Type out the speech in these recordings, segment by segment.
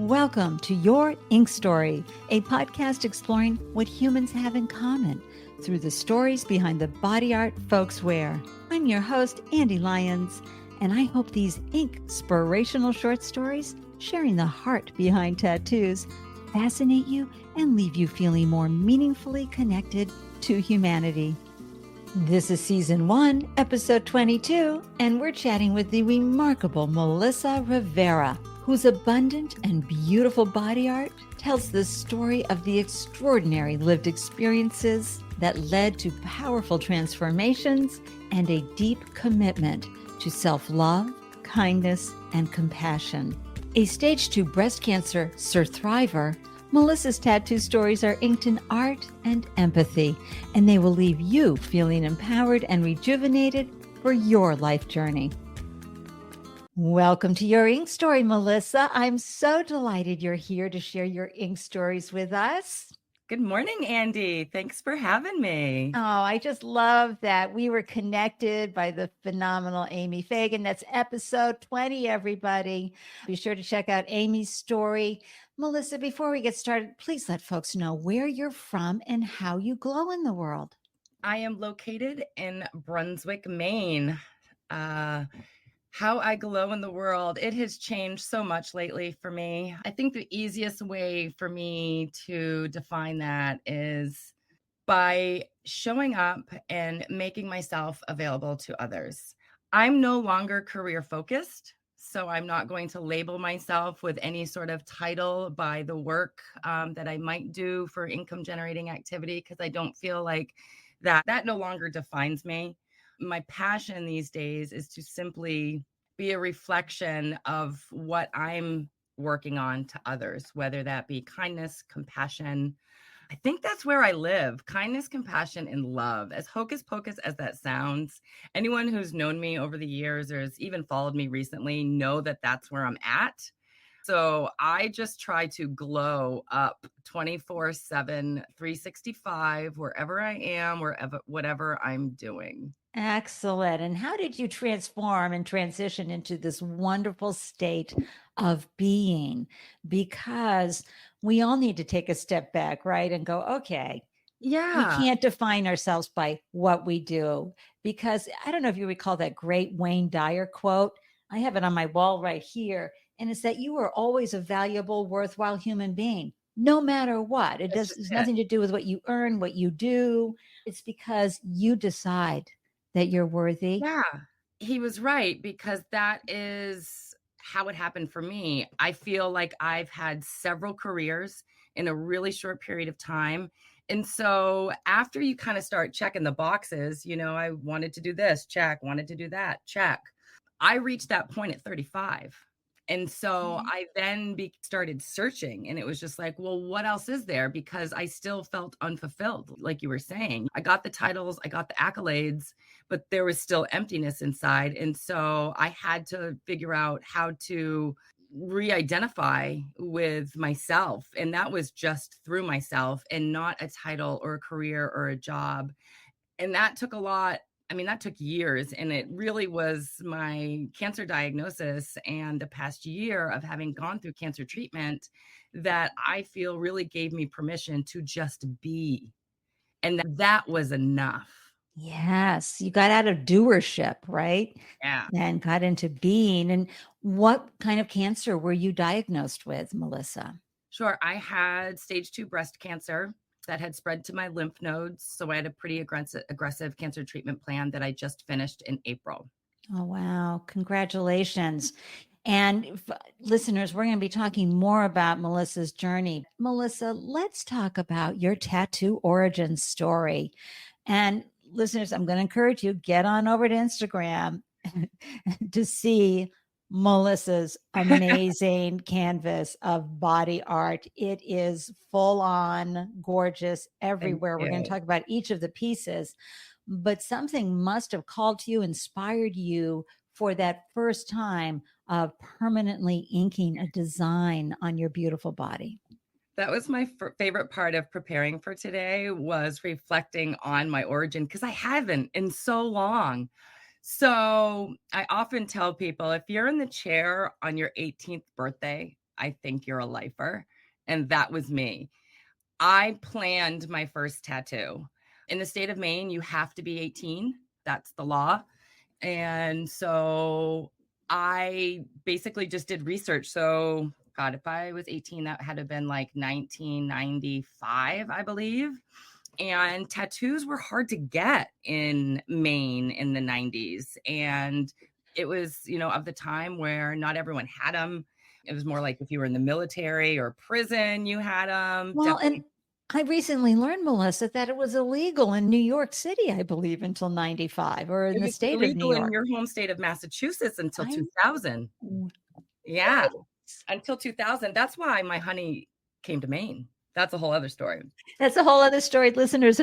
Welcome to Your Ink Story, a podcast exploring what humans have in common through the stories behind the body art folks wear. I'm your host, Ande Lyons, and I hope these INKspirational short stories, sharing the heart behind tattoos, fascinate you and leave you feeling more meaningfully connected to humanity. This is Season 1, Episode 22, and we're chatting with the remarkable Melissa Rivera, whose abundant and beautiful body art tells the story of the extraordinary lived experiences that led to powerful transformations and a deep commitment to self-love, kindness, and compassion. A Stage 2 breast cancer SurThriver, Melissa's tattoo stories are inked in art and empathy, and they will leave you feeling empowered and rejuvenated for your life journey. Welcome to Your Ink Story, Melissa. I'm so delighted you're here to share your ink stories with us. Good morning, Ande. Thanks for having me. Oh, I just love that we were connected by the phenomenal Amy Fagan. That's episode 20, everybody. Be sure to check out Amy's story. Melissa, before we get started, please let folks know where you're from and how you glow in the world. I am located in Brunswick, Maine. How I glow in the world, it has changed so much lately for me. I think the easiest way for me to define that is by showing up and making myself available to others. I'm no longer career focused, so I'm not going to label myself with any sort of title by the work that I might do for income generating activity, because I don't feel like that no longer defines me. My passion these days is to simply be a reflection of what I'm working on to others, whether that be kindness, compassion. I think that's where I live. Kindness, compassion, and love. As hocus pocus as that sounds, anyone who's known me over the years or has even followed me recently know that that's where I'm at. So I just try to glow up 24/7, 365, wherever I am, whatever I'm doing. Excellent. And how did you transform and transition into this wonderful state of being? Because we all need to take a step back, right? And go, okay, we Yeah. can't define ourselves by what we do. Because I don't know if you recall that great Wayne Dyer quote. I have it on my wall right here. And it's that you are always a valuable, worthwhile human being, no matter what. That's just It's it. nothing to do with what you earn, what you do. It's because you decide that you're worthy. Yeah, he was right, because that is how it happened for me. I feel like I've had several careers in a really short period of time. And so after you kind of start checking the boxes, I wanted to do this, check, wanted to do that, check. I reached that point at 35. And so I then started searching, and it was just like, well, what else is there? Because I still felt unfulfilled, like you were saying. I got the titles, I got the accolades, but there was still emptiness inside. And so I had to figure out how to re-identify with myself. And that was just through myself and not a title or a career or a job. And that took a lot. I mean, that took years, and it really was my cancer diagnosis and the past year of having gone through cancer treatment that I feel really gave me permission to just be. And that was enough. Yes, you got out of doership, right? Yeah. And got into being. And what kind of cancer were you diagnosed with, Melissa? Sure. I had stage 2 breast cancer that had spread to my lymph nodes. So I had a pretty aggressive cancer treatment plan that I just finished in April. Oh, wow. Congratulations. And listeners, we're going to be talking more about Melissa's journey. Melissa, let's talk about your tattoo origin story. And listeners, I'm going to encourage you, get on over to Instagram to see Melissa's amazing canvas of body art. It is full on gorgeous everywhere. We're going to talk about each of the pieces, but something must have called to you, inspired you for that first time of permanently inking a design on your beautiful body. That was my favorite part of preparing for today, was reflecting on my origin, because I haven't in so long. So I often tell people, if you're in the chair on your 18th birthday, I think you're a lifer. And that was me. I planned my first tattoo. In the state of Maine, you have to be 18. That's the law. And so I basically just did research. So, God, if I was 18, that had to have been like 1995, I believe. And tattoos were hard to get in Maine in the 90s. And it was, of the time where not everyone had them. It was more like if you were in the military or prison, you had them. Well, Definitely. and I recently learned, Melissa, that it was illegal in New York City, I believe, until 95, or in It the was state of New illegal in York. your home state of Massachusetts until I 2000. What? Yeah, until 2000. That's why my honey came to Maine. That's a whole other story. That's a whole other story, listeners.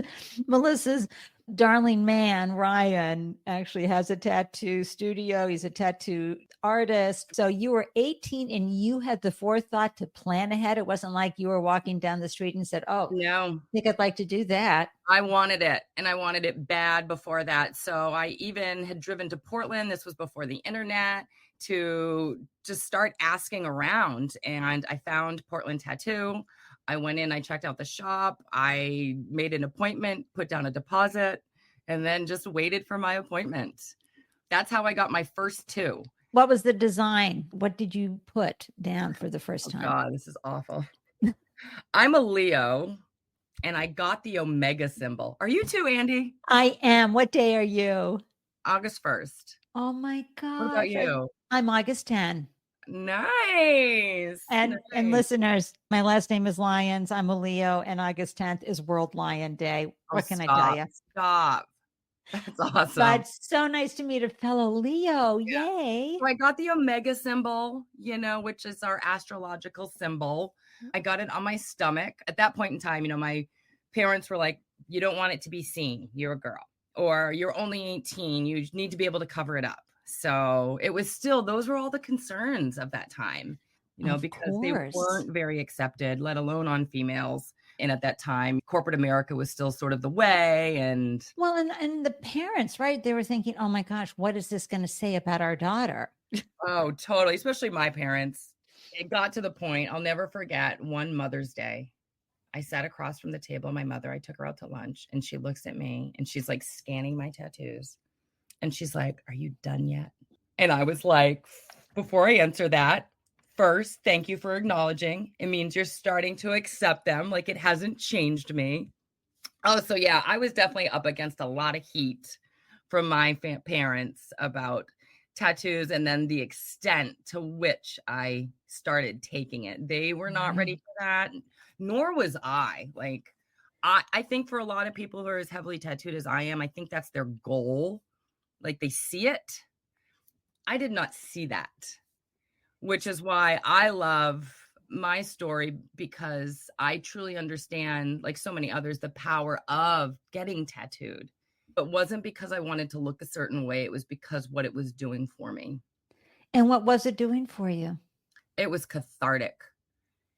Melissa's darling man, Ryan, actually has a tattoo studio. He's a tattoo artist. So you were 18 and you had the forethought to plan ahead. It wasn't like you were walking down the street and said, "Oh, No, I think I'd like to do that." I wanted it, and I wanted it bad before that. So I even had driven to Portland. This was before the internet, to just start asking around. And I found Portland Tattoo. I went in, I checked out the shop. I made an appointment, put down a deposit, and then just waited for my appointment. That's how I got my first two. What was the design? What did you put down for the first time? God, this is awful. I'm a Leo, and I got the Omega symbol. Are you too, Ande? I am. What day are you? August 1st. Oh my gosh. What about you? I'm August 10. Nice. And Nice. listeners, my last name is Lyons. I'm a Leo, and August 10th is World Lion Day. What can I tell you? Stop. That's awesome. But so nice to meet a fellow Leo. Yay. So I got the Omega symbol, which is our astrological symbol. I got it on my stomach. At that point in time, my parents were like, you don't want it to be seen. You're a girl. Or you're only 18. You need to be able to cover it up. So it was still, those were all the concerns of that time, because they weren't very accepted, let alone on females. And at that time, corporate America was still sort of the way. And well, and the parents, right? They were thinking, oh my gosh, what is this going to say about our daughter? Oh, totally. Especially my parents. It got to the point, I'll never forget, one Mother's Day. I sat across from the table of my mother. I took her out to lunch and she looks at me and she's like scanning my tattoos. And she's like, are you done yet? And I was like, before I answer that, first, thank you for acknowledging. It means you're starting to accept them. Like it hasn't changed me. Oh, so yeah, I was definitely up against a lot of heat from my parents about tattoos and then the extent to which I started taking it. They were not ready for that, nor was I. Like, I think for a lot of people who are as heavily tattooed as I am, I think that's their goal. Like they see it. I did not see that, which is why I love my story, because I truly understand, like so many others, the power of getting tattooed. It wasn't because I wanted to look a certain way. It was because what it was doing for me. And what was it doing for you? It was cathartic.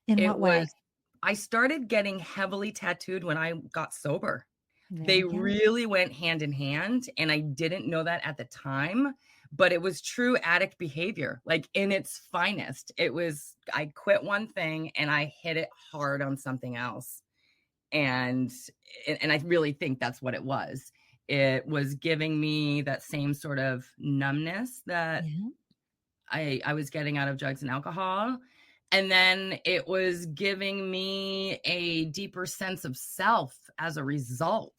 In what way? I started getting heavily tattooed when I got sober. They really went hand in hand. And I didn't know that at the time, but it was true addict behavior, like in its finest. It was, I quit one thing and I hit it hard on something else. And I really think that's what it was. It was giving me that same sort of numbness that I was getting out of drugs and alcohol. And then it was giving me a deeper sense of self as a result.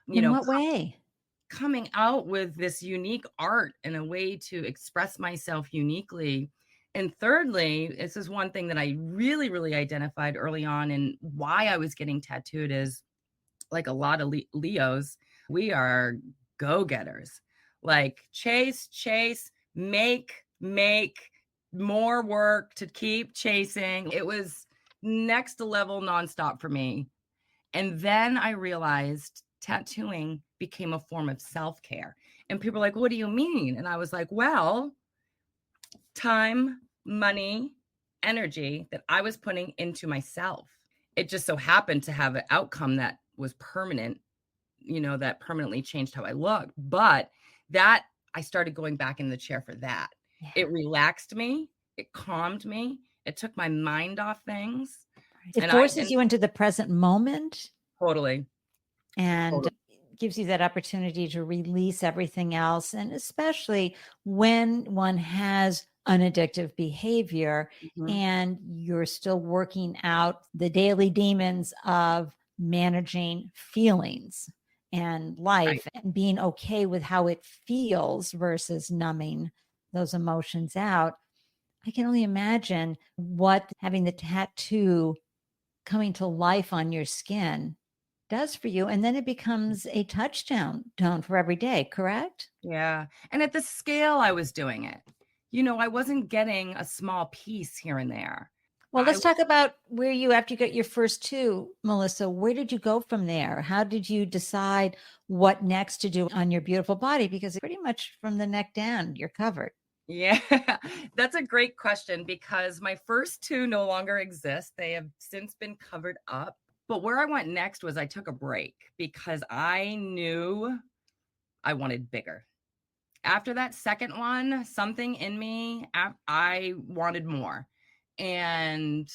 In what way? Coming out with this unique art and a way to express myself uniquely. And thirdly, this is one thing that I really, really identified early on, and why I was getting tattooed is, like a lot of Leos, we are go-getters. Like chase, make more work to keep chasing. It was next level nonstop for me. And then I realized tattooing became a form of self-care. And people were like, what do you mean? And I was like, well, time, money, energy that I was putting into myself. It just so happened to have an outcome that was permanent, that permanently changed how I looked. But that, I started going back in the chair for that. Yeah. It relaxed me. It calmed me. It took my mind off things. It And I forces and you into the present moment totally, and totally. gives you that opportunity to release everything else. And especially when one has unaddictive behavior Mhm. and you're still working out the daily demons of managing feelings and Right. life and being okay with how it feels versus numbing those emotions out. I can only imagine what having the tattoo coming to life on your skin does for you. And then it becomes a touchdown tone for every day, correct? Yeah. And at the scale I was doing it, I wasn't getting a small piece here and there. Well, I let's talk about where you, after you got your first two, Melissa, where did you go from there? How did you decide what next to do on your beautiful body? Because pretty much from the neck down, you're covered. Yeah, that's a great question because my first two no longer exist. They have since been covered up. But where I went next was I took a break because I knew I wanted bigger. After that second one, something in me, I wanted more. And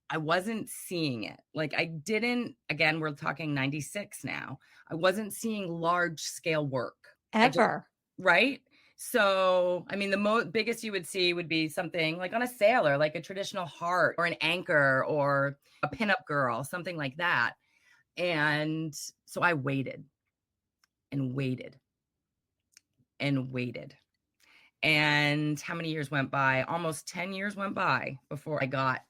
I wasn't seeing it. Like I didn't, again, we're talking 96 now. I wasn't seeing large scale work. I just, Ever. right? So, I mean, the biggest you would see would be something like on a sailor, like a traditional heart or an anchor or a pinup girl, something like that. And so I waited and waited and waited. And how many years went by? Almost 10 years went by before I got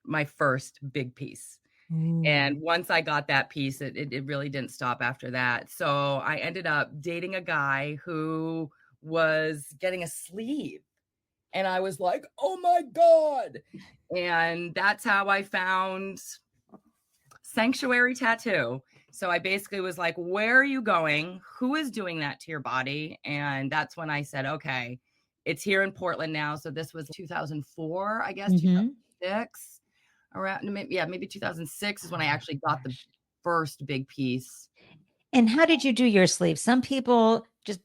my first big piece. And Ooh. once I got that piece, it really didn't stop after that. So I ended up dating a guy who was getting a sleeve. And I was like, oh my God. And that's how I found Sanctuary Tattoo. So I basically was like, where are you going? Who is doing that to your body? And that's when I said, okay, it's here in Portland now. So this was 2004, I guess, Mm-hmm. 2006, around, maybe 2006 is when I actually got the Gosh. first big piece. And how did you do your sleeve? Some people just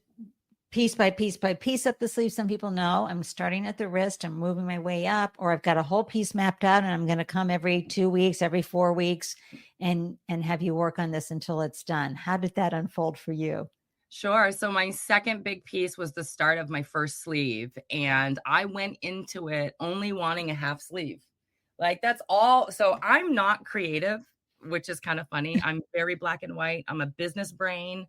piece by piece by piece up the sleeve. Some people know I'm starting at the wrist, I'm moving my way up, or I've got a whole piece mapped out and I'm going to come every 2 weeks, every 4 weeks and have you work on this until it's done. How did that unfold for you? Sure. So my second big piece was the start of my first sleeve. And I went into it only wanting a half sleeve. Like that's all. So I'm not creative, which is kind of funny. I'm very black and white. I'm a business brain,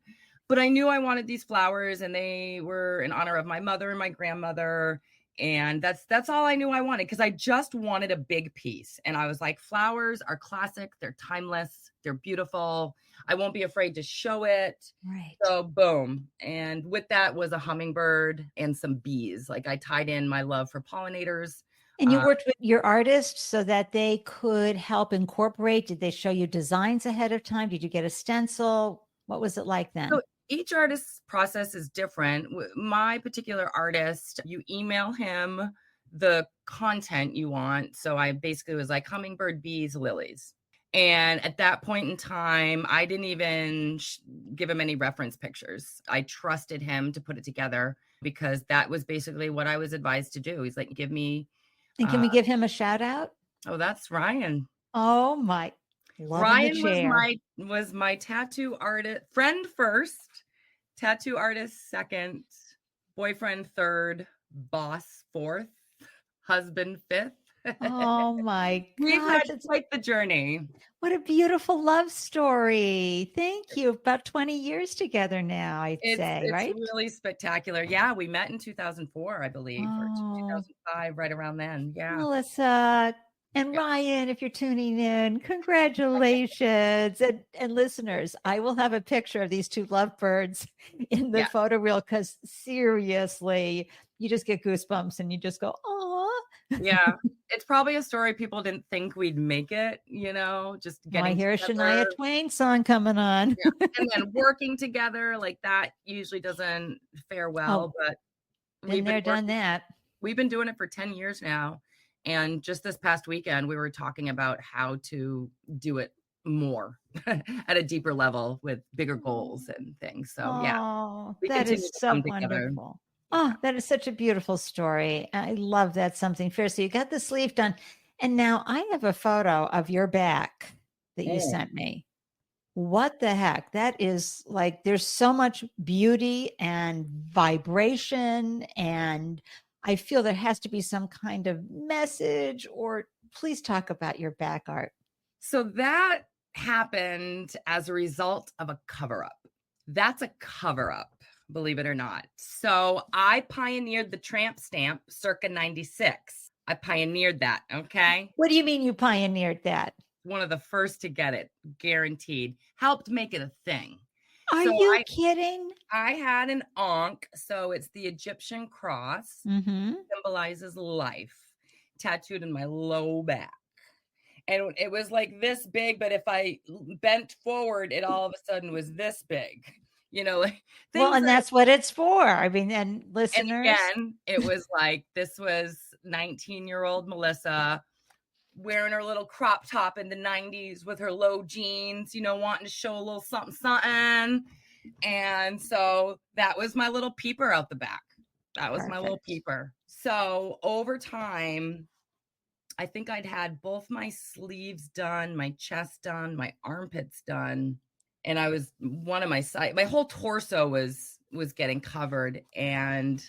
but I knew I wanted these flowers and they were in honor of my mother and my grandmother. And that's all I knew I wanted because I just wanted a big piece. And I was like, flowers are classic, they're timeless, they're beautiful. I won't be afraid to show it. Right. So boom. And with that was a hummingbird and some bees. Like I tied in my love for pollinators. And you Uh, worked with your artist so that they could help incorporate. Did they show you designs ahead of time? Did you get a stencil? What was it like so then? each artist's process is different. My particular artist, you email him the content you want. So I basically was like hummingbird, bees, lilies. And at that point in time, I didn't even give him any reference pictures. I trusted him to put it together because that was basically what I was advised to do. He's like, give me, And can uh, we give him a shout out? oh, that's Ryan. Oh my, loving the Ryan chair. was my tattoo artist friend first, tattoo artist second, boyfriend third, boss fourth, husband fifth. Oh my We've gosh, had quite the journey. what a beautiful love story. Thank you. About 20 years together now, I'd say, It's right? really spectacular. Yeah, we met in 2004, I believe, or Oh, 2005, right around then. Yeah. Melissa and Yeah. Ryan, if you're tuning in, congratulations. And listeners, I will have a picture of these two lovebirds in the Yeah. photo reel because seriously, you just get goosebumps and you just go, oh. Yeah. It's probably a story people didn't think we'd make it, just Oh, I getting hear a together. Shania Twain song coming on. Yeah. And then working together like that usually doesn't fare well, Oh, but been we've been there, done working that. we've been doing it for 10 years now. And just this past weekend, we were talking about how to do it more at a deeper level with bigger goals and things. So yeah, Oh, we that continue is to so come together. wonderful. Yeah. Oh, that is such a beautiful story. I love that something fair. So you got the sleeve done. And now I have a photo of your back that you Mm. sent me. What the heck? That is like, there's so much beauty and vibration. And I feel there has to be some kind of message, or please talk about your back art. So that happened as a result of a cover up. That's a cover up, believe it or not. So I pioneered the tramp stamp circa 96. I pioneered that. Okay. What do you mean you pioneered that? One of the first to get it, guaranteed. Helped make it a thing. Are So you kidding? I had an Ankh, so it's the Egyptian cross, Mm-hmm. symbolizes life, tattooed in my low back. And it was like this big, but if I bent forward, it all of a sudden was this big, like Well, things and that, that's what it's for. I mean, and and listeners, again, it was like, this was 19-year-old Melissa wearing her little crop top in the 90s with her low jeans, wanting to show a little something, something. And so that was my little peeper out the back. That was my little perfect. peeper. So over time, I think I'd had both my sleeves done, my chest done, my armpits done. And I was one of my whole torso was getting covered. And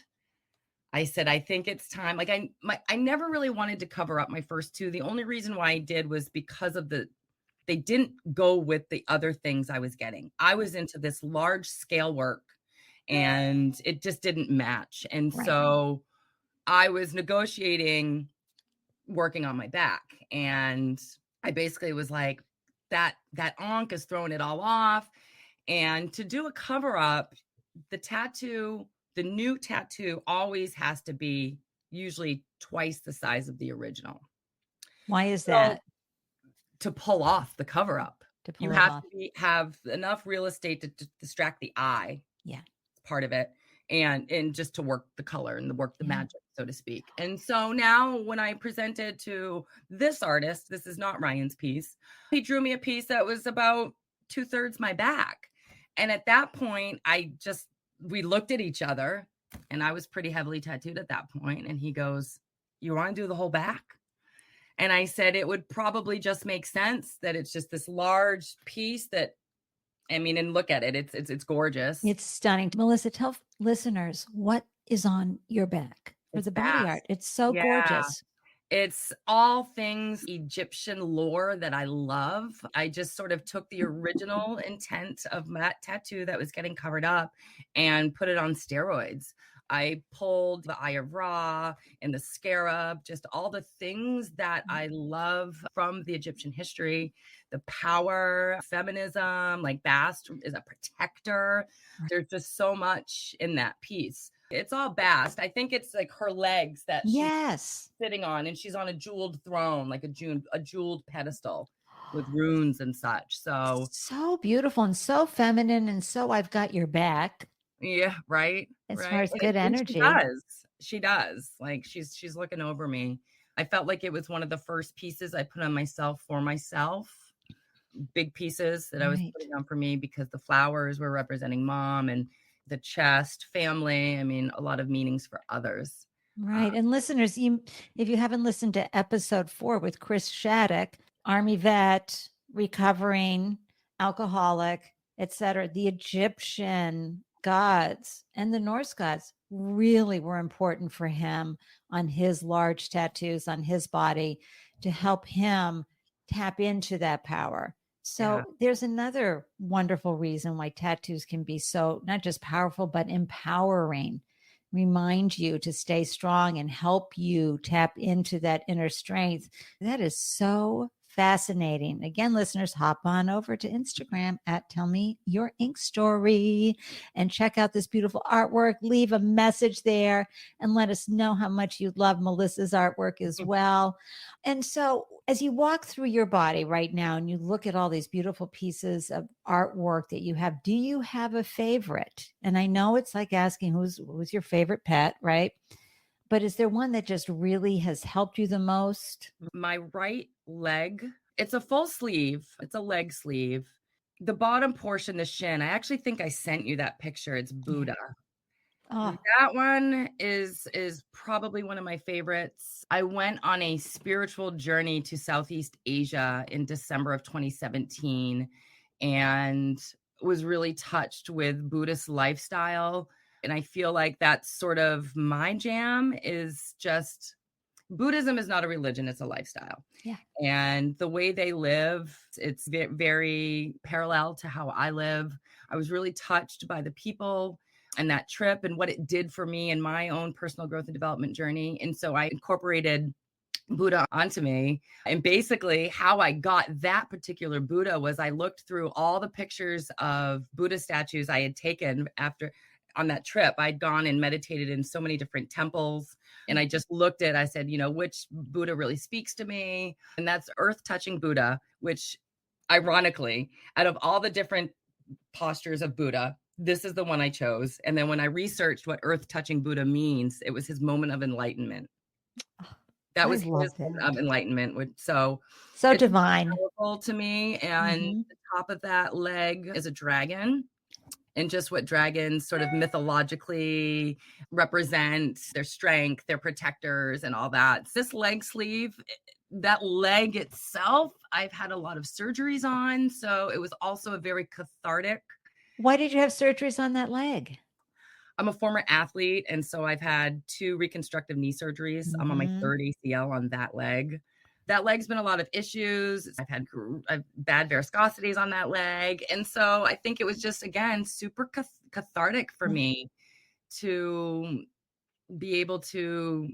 I said, I think it's time. Like I never really wanted to cover up my first two. The only reason why I did was because of they didn't go with the other things I was getting. I was into this large scale work and it just didn't match. And Right. so I was negotiating working on my back. And I basically was like, that Ankh is throwing it all off. And to do a cover up, the new tattoo always has to be usually twice the size of the original. Why is So that? to pull off the cover up, To you pull it have off. to have enough real estate to distract the eye. Yeah. Part of it. And just to work the color and work the Yeah. magic, so to speak. And so now when I presented to this artist, this is not Ryan's piece, he drew me a piece that was about 2/3 my back. And at that point, we looked at each other, and I was pretty heavily tattooed at that point. And he goes, "You want to do the whole back?" And I said, it would probably just make sense that it's just this large piece that, I mean, and look at it. It's gorgeous. It's stunning. Melissa, tell listeners what is on your back for It's the body vast. art. It's so Yeah. gorgeous. It's all things Egyptian lore that I love. I just sort of took the original intent of that tattoo that was getting covered up and put it on steroids. I pulled the Eye of Ra and the scarab, just all the things that I love from the Egyptian history, the power, feminism, like Bast is a protector. There's just so much in that piece. It's all Bast. I think it's like her legs that she's sitting on, and she's on a jeweled throne, like a jeweled pedestal with runes and such. So beautiful and so feminine, and so I've got your back. Yeah, right. As right. far as good energy. She does. Like she's looking over me. I felt like it was one of the first pieces I put on myself for myself. Big pieces that I was putting on for me, because the flowers were representing mom, and the chest, family. I mean, a lot of meanings for others. Right. And listeners, if you haven't listened to episode 4 with Chris Shattuck, Army vet, recovering alcoholic, etc., the Egyptian gods and the Norse gods really were important for him on his large tattoos on his body to help him tap into that power. So there's another wonderful reason why tattoos can be so not just powerful, but empowering. Remind you to stay strong and help you tap into that inner strength. That is so fascinating. Again, listeners, hop on over to Instagram at Tell Me Your Ink Story and check out this beautiful artwork. Leave a message there and let us know how much you love Melissa's artwork as well. And so as you walk through your body right now and you look at all these beautiful pieces of artwork that you have, do you have a favorite? And I know it's like asking who's your favorite pet, right? But is there one that just really has helped you the most? My right leg, it's a full sleeve. It's a leg sleeve. The bottom portion, the shin, I actually think I sent you that picture. It's Buddha. Oh, That one is probably one of my favorites. I went on a spiritual journey to Southeast Asia in December of 2017 and was really touched with Buddhist lifestyle. And I feel like that's sort of my jam is just Buddhism is not a religion, it's a lifestyle. yeah. And the way they live, it's very parallel to how I live. I was really touched by the people and that trip and what it did for me in my own personal growth and development journey. And so I incorporated Buddha onto me. And basically, how I got that particular Buddha was I looked through all the pictures of Buddha statues I had taken after on that trip. I'd gone and meditated in so many different temples. And I just looked at, I said, which Buddha really speaks to me? And that's earth touching Buddha, which ironically, out of all the different postures of Buddha, this is the one I chose. And then when I researched what earth touching Buddha means, it was his moment of enlightenment. That was his moment of enlightenment. So it's divine. powerful to me. And the top of that leg is a dragon. And just what dragons sort of mythologically represent, their strength, their protectors, and all that. This leg sleeve, that leg itself, I've had a lot of surgeries on. So it was also a very cathartic. Why did you have surgeries on that leg? I'm a former athlete. And so I've had 2 reconstructive knee surgeries. I'm on my 3rd ACL on that leg. That leg's been a lot of issues. I've had bad viscosities on that leg. And so I think it was just, again, super cathartic for me to be able to,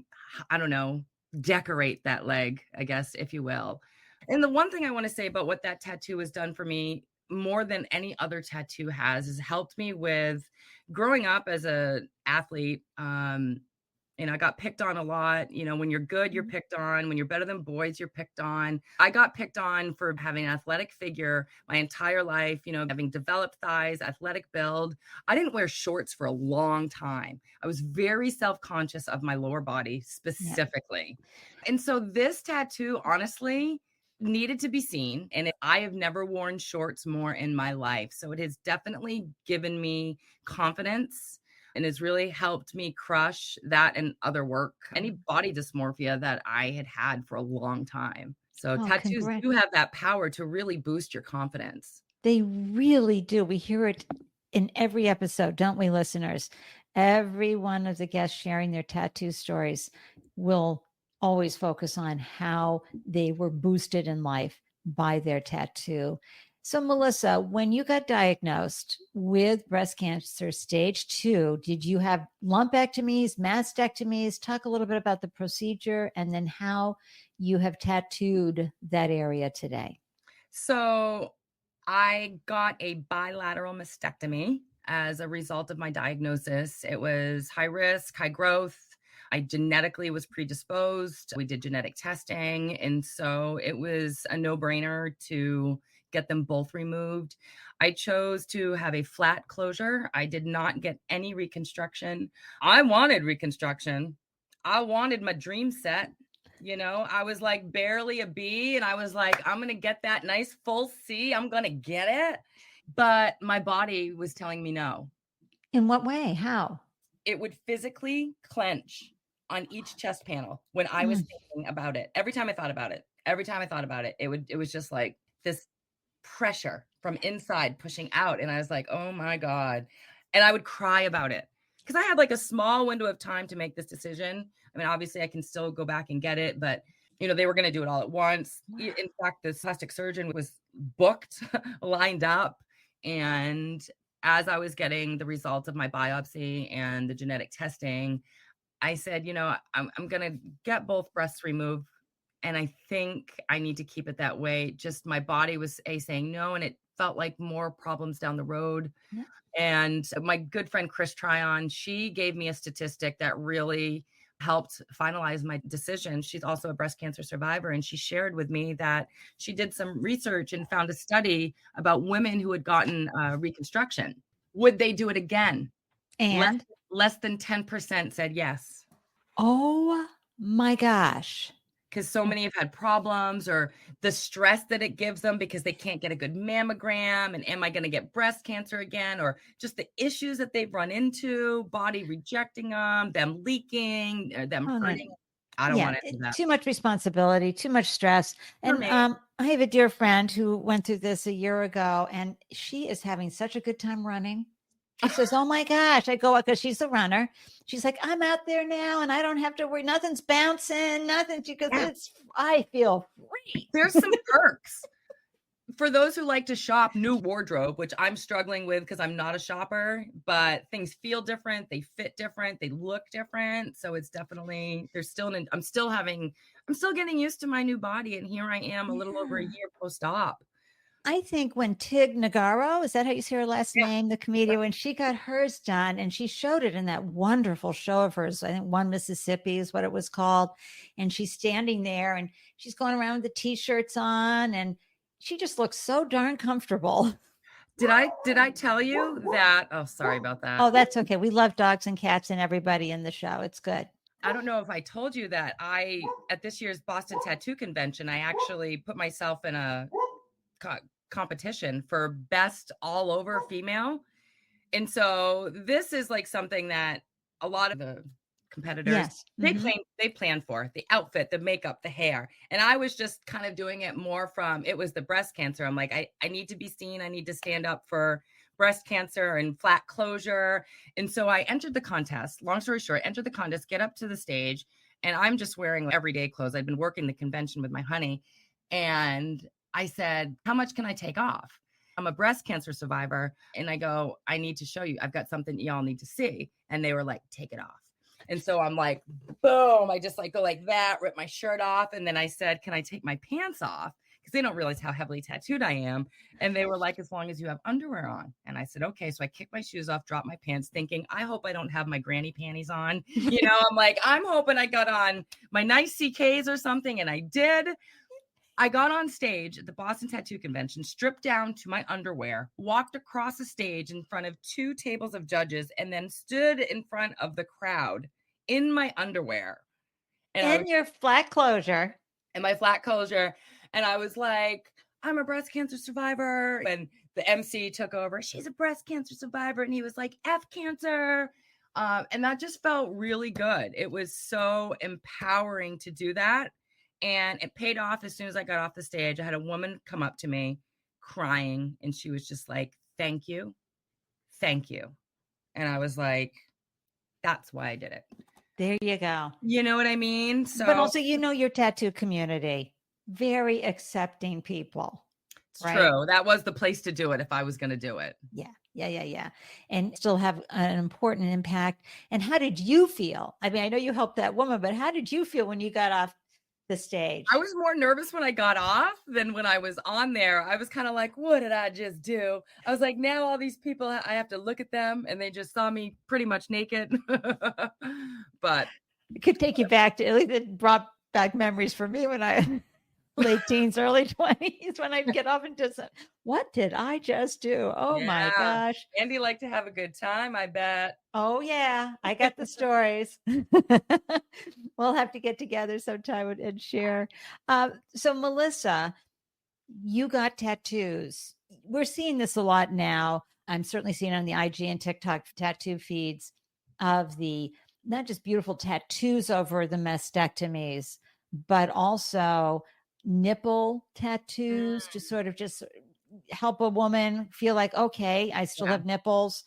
I don't know, decorate that leg, I guess, if you will. And the one thing I want to say about what that tattoo has done for me more than any other tattoo has helped me with growing up as an athlete. I got picked on a lot. When you're good, you're picked on. When you're better than boys, you're picked on. I got picked on for having an athletic figure my entire life, having developed thighs, athletic build. I didn't wear shorts for a long time. I was very self-conscious of my lower body specifically. Yeah. And so this tattoo, honestly, needed to be seen. And I have never worn shorts more in my life. So it has definitely given me confidence and has really helped me crush that and other work, any body dysmorphia that I had for a long time. So tattoos do have that power to really boost your confidence. They really do. We hear it in every episode, don't we, listeners? Every one of the guests sharing their tattoo stories will always focus on how they were boosted in life by their tattoo. So, Melissa, when you got diagnosed with breast cancer stage 2, did you have lumpectomies, mastectomies? Talk a little bit about the procedure and then how you have tattooed that area today. So I got a bilateral mastectomy as a result of my diagnosis. It was high risk, high growth. I genetically was predisposed. We did genetic testing. And so it was a no-brainer to get them both removed. I chose to have a flat closure. I did not get any reconstruction. I wanted reconstruction. I wanted my dream set. I was like barely a B and I was like, I'm going to get that nice full C. I'm going to get it. But my body was telling me no. In what way? How? It would physically clench on each chest panel when I was thinking about it. Every time I thought about it, it was just like this pressure from inside pushing out. And I was like, oh my God. And I would cry about it because I had like a small window of time to make this decision. I mean, obviously I can still go back and get it, but they were going to do it all at once. In fact, the plastic surgeon was booked, lined up. And as I was getting the results of my biopsy and the genetic testing, I said, I'm going to get both breasts removed. And I think I need to keep it that way. Just my body was saying no, and it felt like more problems down the road. Yeah. And my good friend, Chris Tryon, she gave me a statistic that really helped finalize my decision. She's also a breast cancer survivor. And she shared with me that she did some research and found a study about women who had gotten reconstruction. Would they do it again? And less than 10% said yes. Oh my gosh. because so many have had problems, or the stress that it gives them because they can't get a good mammogram, and am I going to get breast cancer again, or just the issues that they've run into, body rejecting them leaking, them Oh, no. hurting. I don't Yeah, want any of that too much responsibility, too much stress. for And me. I have a dear friend who went through this a year ago, and she is having such a good time running. She says, "Oh my gosh," I go, because she's a runner. She's like, "I'm out there now and I don't have to worry. Nothing's bouncing, nothing." She goes, Yeah, I feel free. there's some perks. For those who like to shop, new wardrobe, which I'm struggling with because I'm not a shopper, but things feel different, they fit different, they look different. So it's definitely, I'm still getting used to my new body. And here I am a little over a Yeah. year post-op. I think when Tig Notaro, is that how you say her last Yeah. name, the comedian, when she got hers done and she showed it in that wonderful show of hers, I think One Mississippi is what it was called. And she's standing there and she's going around with the t-shirts on and she just looks so darn comfortable. Did I tell you that? Oh, sorry about that. Oh, that's okay. We love dogs and cats and everybody in the show. It's good. I don't know if I told you that at this year's Boston Tattoo Convention, I actually put myself in a competition for best all over female. And so this is like something that a lot of the competitors, Yes. Mhm. they plan for the outfit, the makeup, the hair. And I was just kind of doing it more from, it was the breast cancer. I'm like, I need to be seen. I need to stand up for breast cancer and flat closure. And so I entered the contest. Long story short, entered the contest, get up to the stage, and I'm just wearing everyday clothes. I'd been working the convention with my honey. And I said, how much can I take off? I'm a breast cancer survivor. And I go, I need to show you. I've got something y'all need to see. And they were like, take it off. And so I'm like, boom. I just like go like that, rip my shirt off. And then I said, can I take my pants off? Because they don't realize how heavily tattooed I am. And they were like, as long as you have underwear on. And I said, okay. So I kicked my shoes off, dropped my pants, thinking, I hope I don't have my granny panties on. I'm like, I'm hoping I got on my nice CKs or something. And I did. I got on stage at the Boston Tattoo Convention, stripped down to my underwear, walked across the stage in front of 2 tables of judges, and then stood in front of the crowd in my underwear. And your flat closure. And my flat closure. And I was like, I'm a breast cancer survivor. And the MC took over. She's a breast cancer survivor. And he was like, F cancer. And that just felt really good. It was so empowering to do that. And it paid off as soon as I got off the stage. I had a woman come up to me crying, and she was just like, thank you. Thank you. And I was like, that's why I did it. There you go. You know what I mean? So, but also, your tattoo community, very accepting people. It's right? True. That was the place to do it if I was going to do it. Yeah. And still have an important impact. And how did you feel? I mean, I know you helped that woman, but how did you feel when you got off the stage? I was more nervous when I got off than when I was on there. I was kind of like, what did I just do? I was like, now all these people, I have to look at them, and they just saw me pretty much naked. But it could take you back to, at least it brought back memories for me when I late teens, early 20s, when I'd get off and just, what did I just do? Oh my gosh. Andy liked to have a good time, I bet. Oh yeah, I got the stories. We'll have to get together sometime and share. So Melissa, you got tattoos. We're seeing this a lot now. I'm certainly seeing on the IG and TikTok tattoo feeds of the not just beautiful tattoos over the mastectomies, but also nipple tattoos to sort of just help a woman feel like, okay, I still have nipples.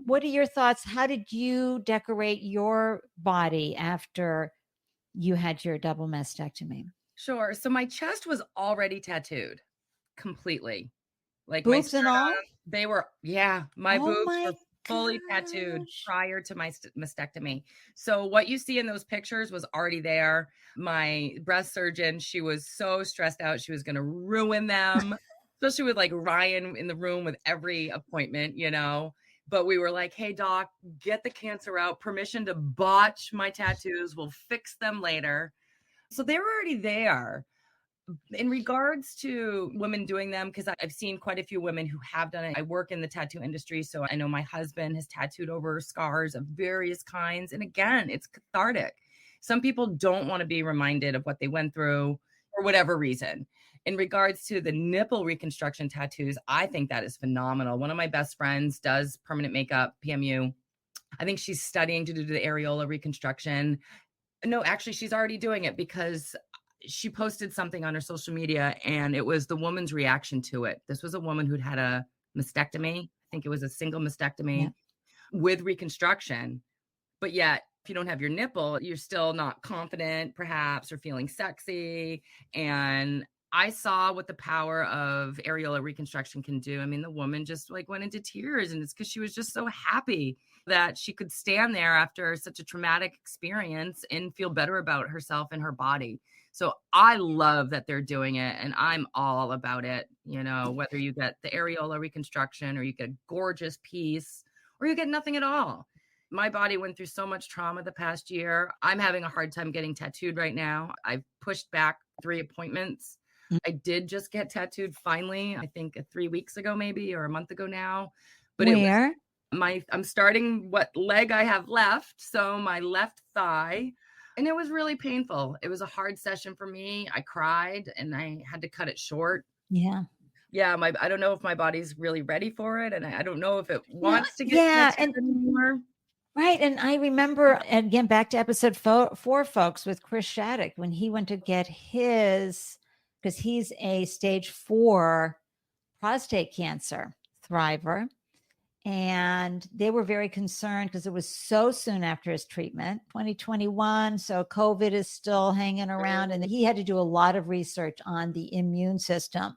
What are your thoughts? How did you decorate your body after you had your double mastectomy? Sure. So my chest was already tattooed completely. Like boobs and all? They were, my boobs were fully tattooed prior to my mastectomy. So what you see in those pictures was already there. My breast surgeon, she was so stressed out. She was going to ruin them, especially with like Ryan in the room with every appointment, But we were like, hey, doc, get the cancer out. Permission to botch my tattoos. We'll fix them later. So they were already there. In regards to women doing them, because I've seen quite a few women who have done it. I work in the tattoo industry, so I know my husband has tattooed over scars of various kinds. And again, it's cathartic. Some people don't want to be reminded of what they went through for whatever reason. In regards to the nipple reconstruction tattoos, I think that is phenomenal. One of my best friends does permanent makeup, PMU. I think she's studying to do the areola reconstruction. No, actually, she's already doing it because she posted something on her social media and it was the woman's reaction to it. This was a woman who'd had a mastectomy. I think it was a single Yeah. mastectomy with reconstruction. But yet, if you don't have your nipple, you're still not confident, perhaps, or feeling sexy. And I saw what the power of areola reconstruction can do. I mean, the woman just like went into tears, and it's because she was just so happy that she could stand there after such a traumatic experience and feel better about herself and her body. So I love that they're doing it, and I'm all about it. You know, whether you get the areola reconstruction or you get a gorgeous piece or you get nothing at all. My body went through so much trauma the past year. I'm having a hard time getting tattooed right now. I've pushed back 3 appointments. Mm. I did just get tattooed finally, I think 3 weeks ago maybe, or a month ago now. But it was Where? I'm starting what leg I have left, so my left thigh, and it was really painful. It was a hard session for me. I cried and I had to cut it short. Yeah. Yeah, I don't know if my body's really ready for it, and I don't know if it No, wants to get yeah. tattooed anymore. Right. And I remember, and again, back to episode four, folks, with Chris Shattuck, when he went to get his, because he's a stage 4 prostate cancer thriver. And they were very concerned because it was so soon after his treatment, 2021. So COVID is still hanging around. And he had to do a lot of research on the immune system,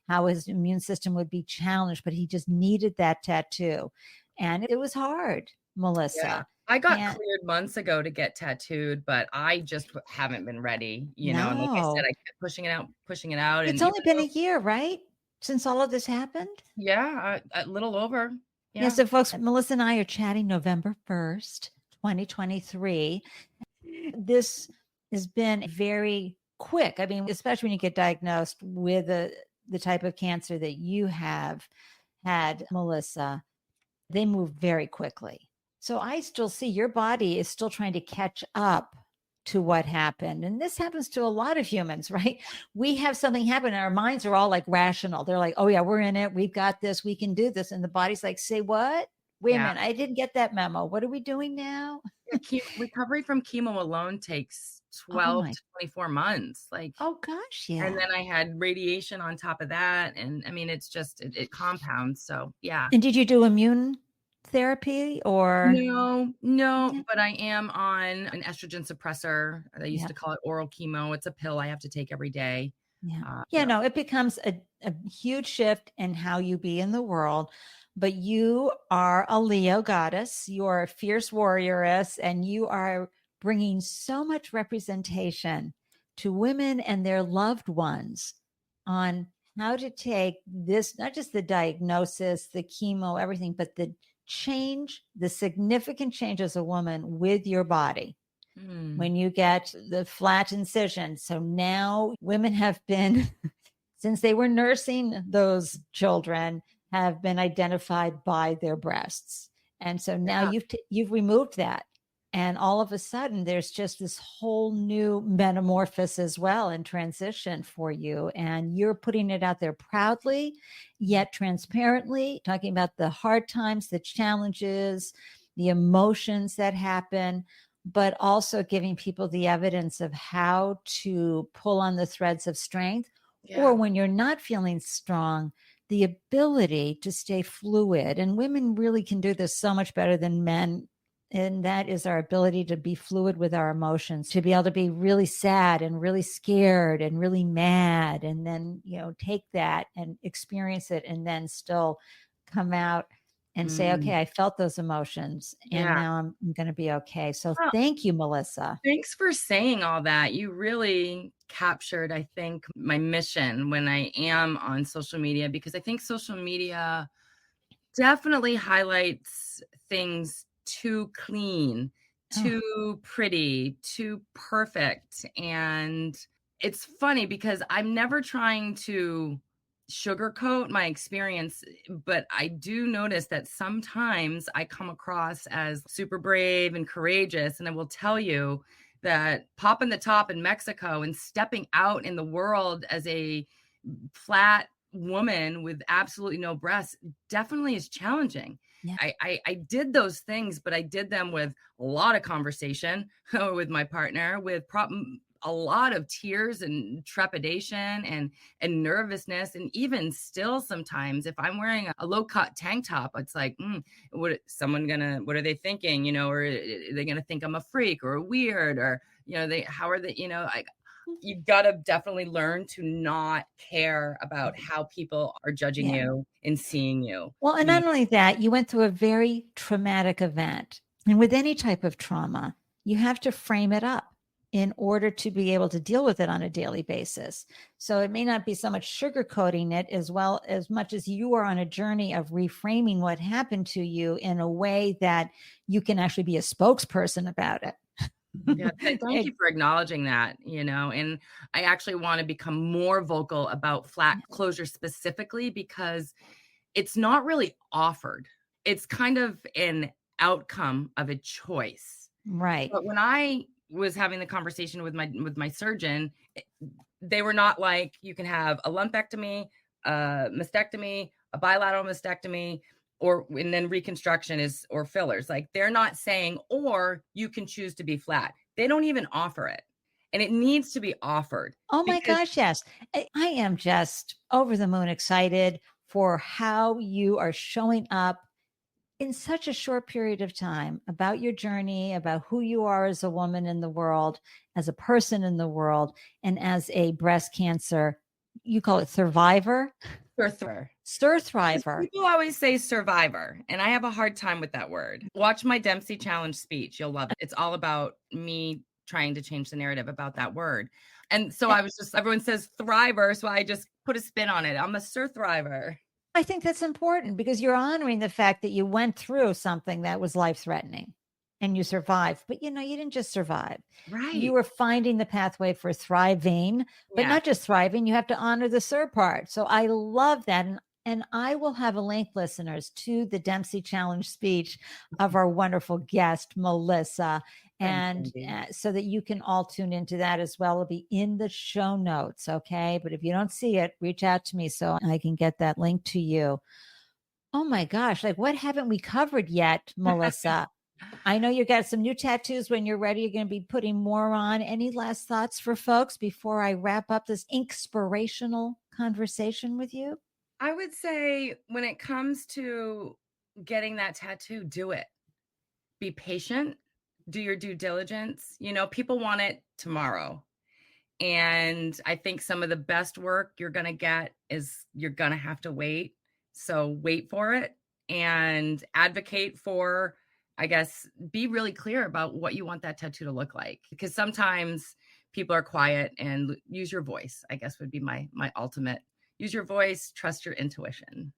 how his immune system would be challenged, but he just needed that tattoo. And it was hard, Melissa. Yeah. I got And cleared months ago to get tattooed, but I just haven't been ready, you know, and like I said, no, I kept pushing it out, and it's even only been though a year, right? Since all of this happened. yeah, a little over. Yeah. Yeah. So folks, Melissa and I are chatting November 1st, 2023. This has been very quick. I mean, especially when you get diagnosed with the type of cancer that you have had, Melissa, they move very quickly. So I still see your body is still trying to catch up to what happened. And this happens to a lot of humans, right? We have something happen and our minds are all like rational. They're like, oh yeah, we're in it. We've got this. We can do this. And the body's like, say what? Wait a Yeah. minute. I didn't get that memo. What are we doing now? Recovery from chemo alone takes Oh 12 my. to 24 months. Like, Oh gosh. and Yeah. then I had radiation on top of that. And I mean, it's just, it compounds. So yeah. And did you do immune therapy or? No, Yeah. but I am on an estrogen suppressor. They used Yeah. to call it oral chemo. It's a pill I have to take every day. Yeah. Uh, Yeah. yeah. No, it becomes a huge shift in how you be in the world. But you are a Leo goddess. You are a fierce warrioress, and you are bringing so much representation to women and their loved ones on how to take this, not just the diagnosis, the chemo, everything, but the change, the significant change as a woman with your body Mm. when you get the flat incision. So now women have been, since they were nursing those children, have been identified by their breasts. And so now Yeah. you've removed that. And all of a sudden, there's just this whole new metamorphosis as well and transition for you. And you're putting it out there proudly, yet transparently, talking about the hard times, the challenges, the emotions that happen, but also giving people the evidence of how to pull on the threads of strength. Or Yeah. when you're not feeling strong, the ability to stay fluid. And women really can do this so much better than men. And that is our ability to be fluid with our emotions, to be able to be really sad and really scared and really mad, and then, take that and experience it and then still come out and say, Mm. okay, I felt those emotions and Yeah. now I'm going to be okay. So Well, thank you, Melissa. thanks for saying all that. You really captured, I think, my mission when I am on social media, because I think social media definitely highlights things too clean, Oh, too pretty, too perfect. And it's funny because I'm never trying to sugarcoat my experience, but I do notice that sometimes I come across as super brave and courageous. And I will tell you that popping the top in Mexico and stepping out in the world as a flat woman with absolutely no breasts definitely is challenging. Yeah. I did those things, but I did them with a lot of conversation with my partner, with a lot of tears and trepidation and nervousness. And even still, sometimes if I'm wearing a low cut tank top, it's like, what are they thinking? Or are they gonna think I'm a freak or weird, or how are they? You've got to definitely learn to not care about how people are judging you and seeing you. Well, and not only that, you went through a very traumatic event. And with any type of trauma, you have to frame it up in order to be able to deal with it on a daily basis. So it may not be so much sugarcoating it as much as you are on a journey of reframing what happened to you in a way that you can actually be a spokesperson about it. Yeah, thank you for acknowledging that, and I actually want to become more vocal about flat closure specifically because it's not really offered. It's kind of an outcome of a choice. Right. But when I was having the conversation with my surgeon, they were not like, you can have a lumpectomy, a mastectomy, a bilateral mastectomy, and then reconstruction or fillers. Like, they're not saying, or you can choose to be flat. They don't even offer it. And it needs to be offered. Oh my gosh, yes. I am just over the moon excited for how you are showing up in such a short period of time about your journey, about who you are as a woman in the world, as a person in the world, and as a breast cancer, you call it survivor? SurThriver. People always say survivor, and I have a hard time with that word. Watch my Dempsey Challenge speech. You'll love it. It's all about me trying to change the narrative about that word. And so everyone says thriver, so I just put a spin on it. I'm a SurThriver. I think that's important because you're honoring the fact that you went through something that was life-threatening and you survived. But you didn't just survive. Right. You were finding the pathway for thriving, but not just thriving. You have to honor the Sur part. So I love that. And I will have a link, listeners, to the Dempsey Challenge speech of our wonderful guest, Melissa. And so that you can all tune into that as well. It'll be in the show notes. Okay. But if you don't see it, reach out to me so I can get that link to you. Oh my gosh. Like, what haven't we covered yet, Melissa? I know you got some new tattoos. When you're ready, you're going to be putting more on. Any last thoughts for folks before I wrap up this INKspirational conversation with you? I would say when it comes to getting that tattoo, do it. Be patient. Do your due diligence. People want it tomorrow. And I think some of the best work you're going to get is you're going to have to wait. So wait for it and advocate for, I guess, be really clear about what you want that tattoo to look like. Because sometimes people are quiet, and use your voice, I guess, would be my ultimate. Use your voice, trust your intuition.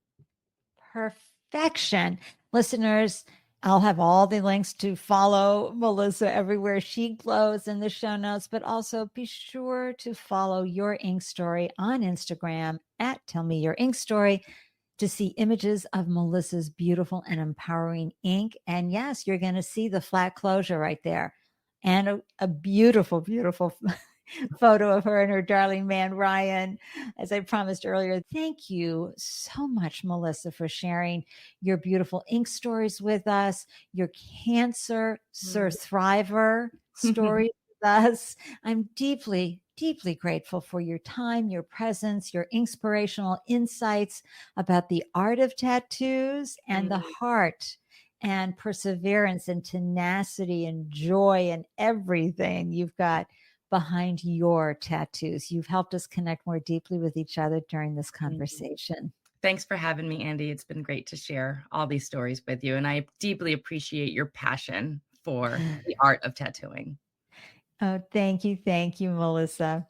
Perfection. Listeners, I'll have all the links to follow Melissa everywhere she glows in the show notes, but also be sure to follow Your Ink Story on Instagram at Tell Me Your Ink Story to see images of Melissa's beautiful and empowering ink. And yes, you're going to see the flat closure right there and a beautiful, beautiful photo of her and her darling man, Ryan. As I promised earlier, thank you so much, Melissa, for sharing your beautiful ink stories with us, your cancer SurThriver stories with us. I'm deeply, deeply grateful for your time, your presence, your inspirational insights about the art of tattoos and the heart and perseverance and tenacity and joy and everything you've got behind your tattoos. You've helped us connect more deeply with each other during this conversation. Thanks for having me, Ande. It's been great to share all these stories with you. And I deeply appreciate your passion for the art of tattooing. Oh, thank you. Thank you, Melissa.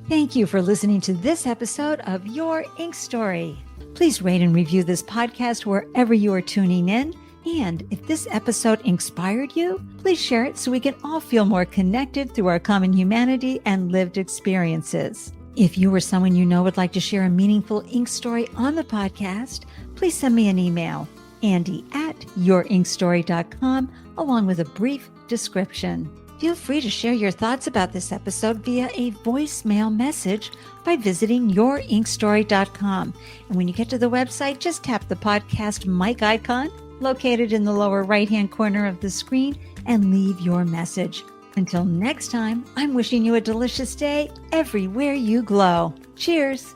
Thank you for listening to this episode of Your Ink Story. Please rate and review this podcast wherever you are tuning in. And if this episode inspired you, please share it so we can all feel more connected through our common humanity and lived experiences. If you or someone you know would like to share a meaningful ink story on the podcast, please send me an email, Ande@yourinkstory.com, along with a brief description. Feel free to share your thoughts about this episode via a voicemail message by visiting yourinkstory.com. And when you get to the website, just tap the podcast mic icon located in the lower right-hand corner of the screen and leave your message. Until next time, I'm wishing you a delicious day everywhere you glow. Cheers.